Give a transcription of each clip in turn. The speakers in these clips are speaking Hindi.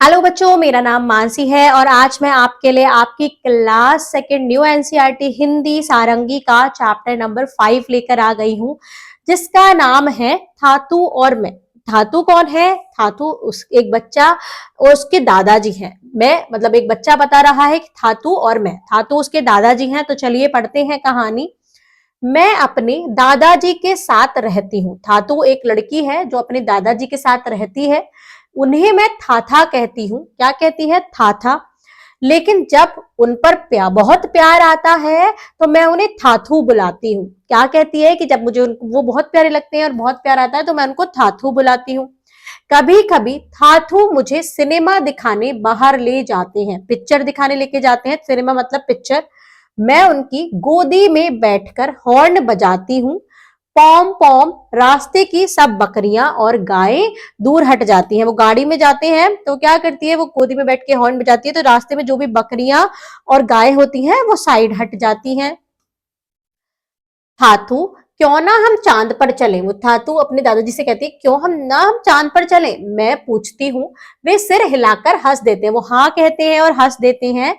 हेलो बच्चों, मेरा नाम मानसी है और आज मैं आपके लिए आपकी class second new NCERT Hindi Sarangi का चैप्टर नंबर 5 लेकर आ गई हूँ, जिसका नाम है थातू और मैं। थातू कौन है? थातू उस एक बच्चा और उसके दादाजी हैं। मैं मतलब एक बच्चा बता रहा है कि थातू और मैं, थातू उसके दादाजी हैं। तो चलिए पढ़ते हैं कहानी। मैं अपने दादाजी के साथ रहती हूँ। थातू एक लड़की है जो अपने दादाजी के साथ रहती है। उन्हें मैं थाथा कहती हूँ। क्या कहती है? थाथा। लेकिन जब उन पर बहुत प्यार आता है तो मैं उन्हें थाथू बुलाती हूँ। क्या कहती है कि जब मुझे वो बहुत प्यारे लगते हैं और बहुत प्यार आता है तो मैं उनको थाथू बुलाती हूँ। कभी कभी थाथू मुझे सिनेमा दिखाने बाहर ले जाते हैं, पिक्चर दिखाने लेके जाते हैं। सिनेमा मतलब पिक्चर। मैं उनकी गोदी में बैठकर हॉर्न बजाती हूँ। पॉम पॉम, रास्ते की सब बकरियां और गायें दूर हट जाती हैं। वो गाड़ी में जाते हैं तो क्या करती है, वो गोदी में बैठ के हॉर्न बजाती है तो रास्ते में जो भी बकरियां और गायें होती हैं वो साइड हट जाती हैं। थातू, क्यों ना हम चांद पर चलें। वो थातू अपने दादाजी से कहती है, क्यों हम चांद पर चलें? मैं पूछती हूँ। वे सिर हिलाकर हंस देते हैं। वो हाँ कहते हैं और हंस देते हैं।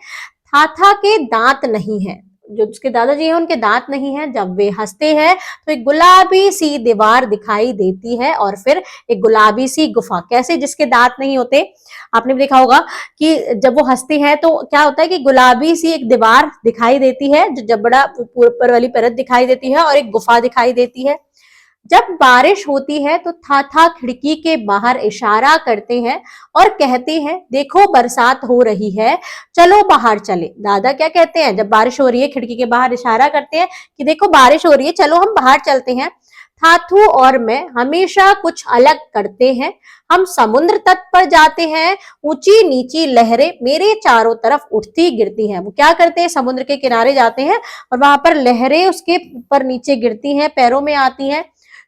थाथा के दांत नहीं है। जो उसके दादाजी हैं उनके दांत नहीं है। जब वे हंसते हैं तो एक गुलाबी सी दीवार दिखाई देती है और फिर एक गुलाबी सी गुफा। कैसे? जिसके दांत नहीं होते, आपने भी देखा होगा कि जब वो हंसते हैं तो क्या होता है कि गुलाबी सी एक दीवार दिखाई देती है, जो जब बड़ा ऊपर वाली परत दिखाई देती है और एक गुफा दिखाई देती है। जब बारिश होती है तो थाथा खिड़की के बाहर इशारा करते हैं और कहते हैं, देखो बरसात हो रही है, चलो बाहर चले। दादा क्या कहते हैं? जब बारिश हो रही है खिड़की के बाहर इशारा करते हैं कि देखो बारिश हो रही है, चलो हम बाहर चलते हैं। थाथू और मैं हमेशा कुछ अलग करते हैं। हम समुद्र तट पर जाते हैं। ऊंची नीची लहरें मेरे चारों तरफ उठती गिरती हैं। वो क्या करते हैं? समुद्र के किनारे जाते हैं और वहां पर लहरें उसके ऊपर नीचे गिरती हैं, पैरों में आती हैं।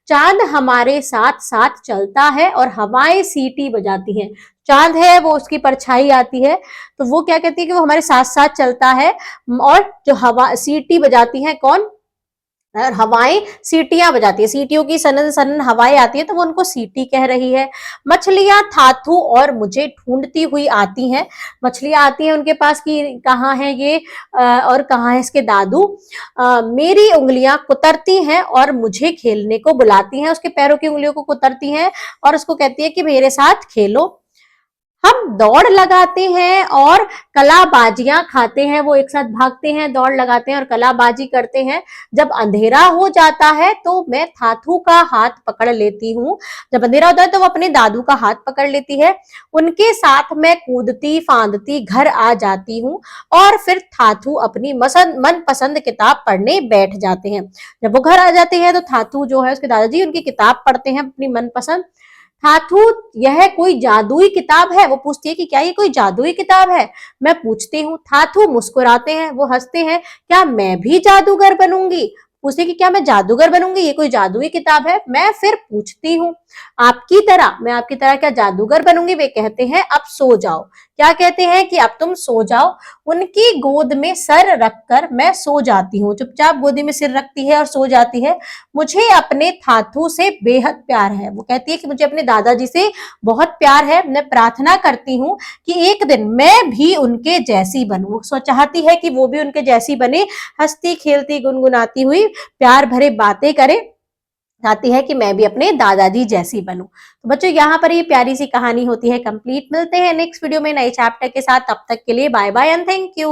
चांद हमारे साथ साथ चलता है और हवाएं सीटी बजाती हैं। चांद है वो, उसकी परछाई आती है तो वो क्या कहती है कि वो हमारे साथ साथ चलता है। और जो हवा सीटी बजाती है कौन? और हवाएं सीटियां बजाती है। सीटियों की सनन सनन हवाएं आती है तो वो उनको सीटी कह रही है। मछलियां थाथू और मुझे ढूंढती हुई आती हैं। मछलियां आती हैं उनके पास कि कहाँ है ये और कहाँ है इसके दादू। मेरी उंगलियां कुतरती हैं और मुझे खेलने को बुलाती हैं। उसके पैरों की उंगलियों को कुतरती हैं और उसको कहती है कि मेरे साथ खेलो। हम दौड़ लगाते हैं और कलाबाजियां खाते हैं। वो एक साथ भागते हैं, दौड़ लगाते हैं और कलाबाजी करते हैं। जब अंधेरा हो जाता है तो मैं थाथू का हाथ पकड़ लेती हूँ। जब अंधेरा होता है तो वो अपने दादू का हाथ पकड़ लेती है। उनके साथ मैं कूदती फांदती घर आ जाती हूँ और फिर थाथू अपनी मनपसंद किताब पढ़ने बैठ जाते हैं। जब वो घर आ जाते हैं तो थाथू जो है उसके दादाजी उनकी किताब पढ़ते हैं अपनी मनपसंद। थाथू, यह कोई जादुई किताब है? वो पूछती है कि क्या ये कोई जादुई किताब है? मैं पूछती हूँ। थाथू मुस्कुराते हैं, वो हंसते हैं। क्या मैं भी जादूगर बनूंगी? पूछती कि क्या मैं जादूगर बनूंगी, ये कोई जादुई किताब है? मैं फिर पूछती हूँ, आपकी तरह, मैं आपकी तरह क्या जादूगर बनूंगी? वे कहते हैं, अब सो जाओ। क्या कहते हैं? कि अब तुम सो जाओ। उनकी गोद में सर रखकर मैं सो जाती हूँ। चुपचाप गोदी में सिर रखती है और सो जाती है। मुझे अपने थाथू से बेहद प्यार है। वो कहती है कि मुझे अपने दादाजी से बहुत प्यार है। मैं प्रार्थना करती हूँ कि एक दिन मैं भी उनके जैसी बनूं। सो चाहती है कि वो भी उनके जैसी बने, हंसती खेलती गुनगुनाती हुई प्यार भरे बातें करे। चाहती है कि मैं भी अपने दादाजी जैसी बनूं। तो बच्चों, यहाँ पर ये प्यारी सी कहानी होती है कंप्लीट। मिलते हैं नेक्स्ट वीडियो में नए चैप्टर के साथ। तब तक के लिए bye bye and thank you.